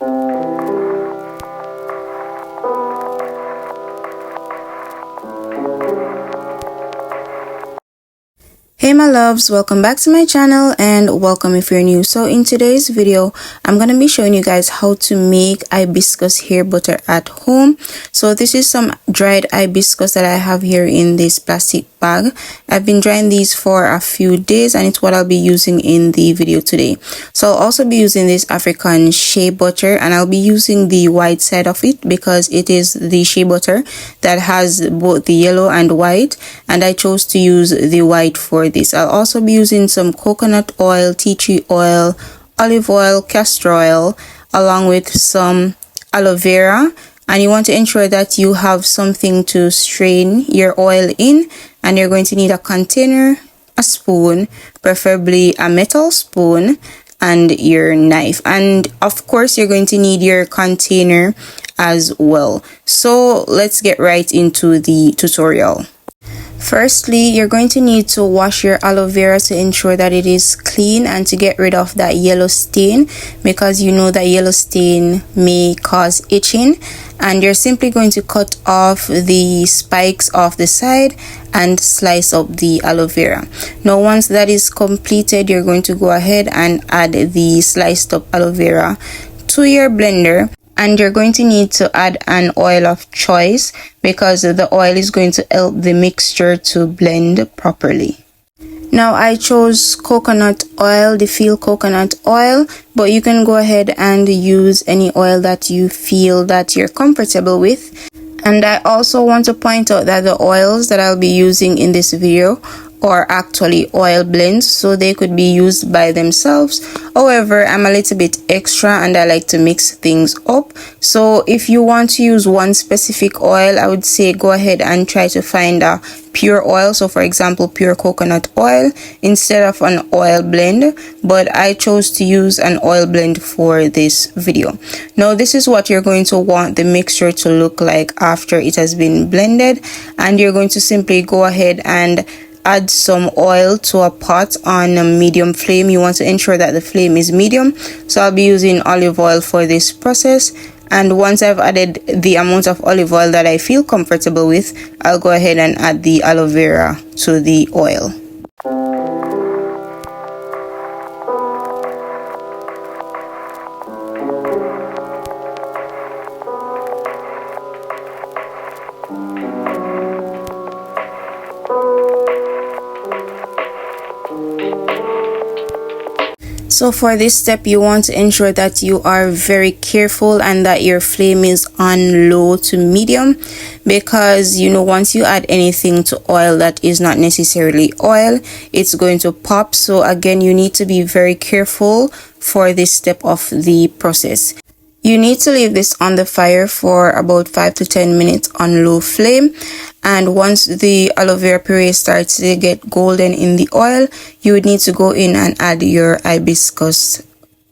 Hey my loves, welcome back to my channel and welcome if you're new. So in today's video, I'm going to be showing you guys how to make hibiscus hair butter at home. So this is some dried hibiscus that I have here in this plastic bag. I've been drying these for a few days and it's what I'll be using in the video today. So I'll also be using this African shea butter and I'll be using the white side of it because it is the shea butter that has both the yellow and white, and I chose to use the white for this. I'll also be using some coconut oil, tea tree oil, olive oil, castor oil, along with some aloe vera. And you want to ensure that you have something to strain your oil in, and you're going to need a container, a spoon, preferably a metal spoon, and your knife. And of course you're going to need your container as well. So let's get right into the tutorial. Firstly, you're going to need to wash your aloe vera to ensure that it is clean and to get rid of that yellow stain, because you know that yellow stain may cause itching. And you're simply going to cut off the spikes off the side and slice up the aloe vera. Now once that is completed, you're going to go ahead and add the sliced up aloe vera to your blender. And you're going to need to add an oil of choice because the oil is going to help the mixture to blend properly. Now I chose coconut oil, the Feel coconut oil, but you can go ahead and use any oil that you feel that you're comfortable with. And I also want to point out that the oils that I'll be using in this video are actually oil blends, so they could be used by themselves. However, I'm a little bit extra and I like to mix things up. So if you want to use one specific oil, I would say go ahead and try to find a pure oil. So for example, pure coconut oil instead of an oil blend, but I chose to use an oil blend for this video. Now this is what you're going to want the mixture to look like after it has been blended, and you're going to simply go ahead and add some oil to a pot on a medium flame. You want to ensure that the flame is medium, so I'll be using olive oil for this process. And once I've added the amount of olive oil that I feel comfortable with, I'll go ahead and add the aloe vera to the oil. So for this step, you want to ensure that you are very careful and that your flame is on low to medium, because you know once you add anything to oil that is not necessarily oil, it's going to pop. So again, you need to be very careful for this step of the process. You need to leave this on the fire for about 5 to 10 minutes on low flame. And once the aloe vera puree starts to get golden in the oil, you would need to go in and add your hibiscus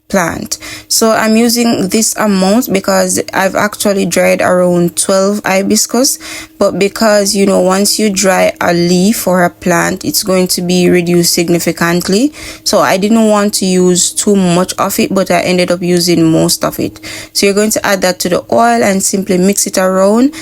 plant. So I'm using this amount because I've actually dried around 12 hibiscus, but because you know once you dry a leaf or a plant, it's going to be reduced significantly. So I didn't want to use too much of it, but I ended up using most of it. So you're going to add that to the oil and simply mix it around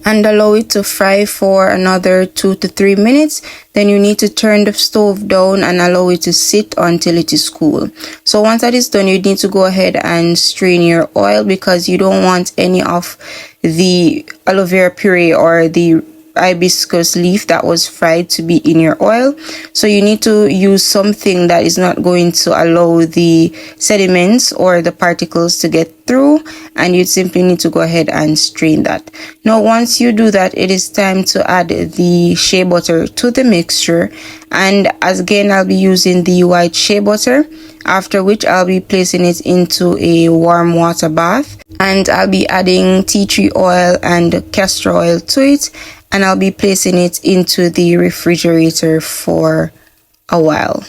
and allow it to fry for another 2 to 3 minutes. Then you need to turn the stove down and allow it to sit until it is cool. So once that is done, you need to go ahead and strain your oil because you don't want any of the aloe vera puree or the hibiscus leaf that was fried to be in your oil. So you need to use something that is not going to allow the sediments or the particles to get through, and you simply need to go ahead and strain that. Now once you do that, it is time to add the shea butter to the mixture, and as again I'll be using the white shea butter, after which I'll be placing it into a warm water bath, and I'll be adding tea tree oil and castor oil to it, and I'll be placing it into the refrigerator for a while.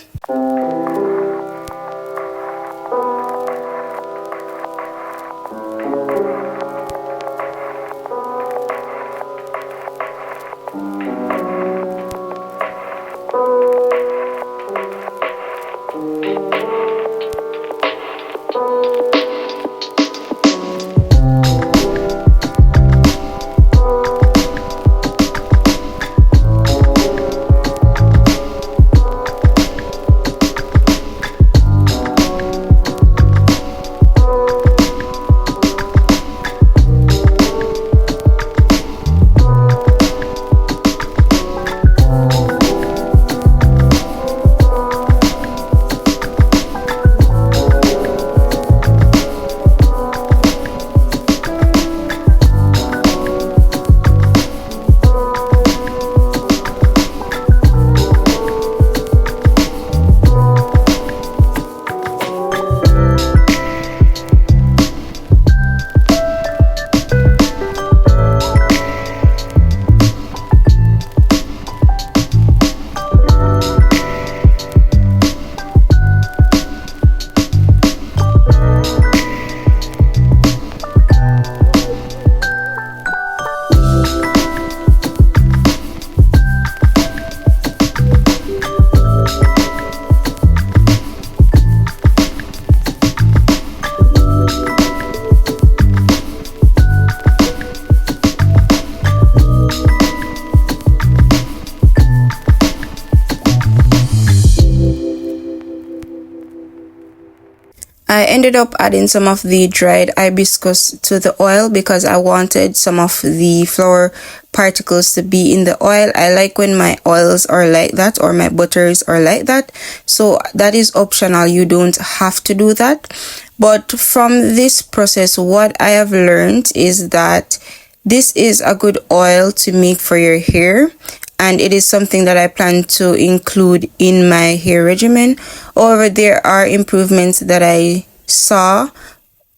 ended up adding some of the dried hibiscus to the oil because I wanted some of the flower particles to be in the oil. I like when my oils are like that or my butters are like that. So that is optional. You don't have to do that. But from this process, what I have learned is that this is a good oil to make for your hair, and it is something that I plan to include in my hair regimen. However, there are improvements that I saw,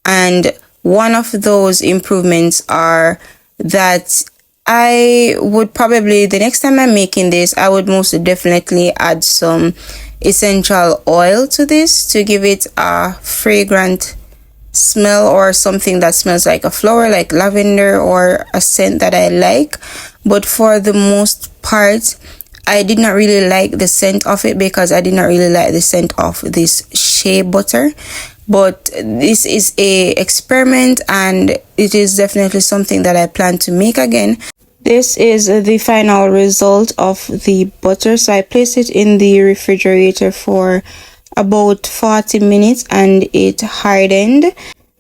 and one of those improvements are that I would probably, the next time I'm making this, I would most definitely add some essential oil to this to give it a fragrant smell, or something that smells like a flower, like lavender, or a scent that I like. But for the most part, I did not really like the scent of it because I did not really like the scent of this shea butter. But this is a experiment, and it is definitely something that I plan to make again. This is the final result of the butter. So I placed it in the refrigerator for about 40 minutes and it hardened.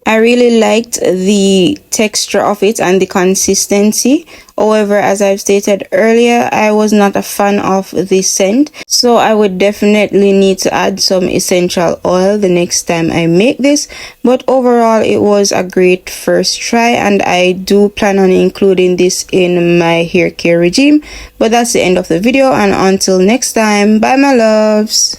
I really liked the texture of it and the consistency. However, as I've stated earlier, I was not a fan of the scent, so I would definitely need to add some essential oil the next time I make this. But overall, it was a great first try, and I do plan on including this in my hair care regime. But that's the end of the video, and until next time, bye my loves.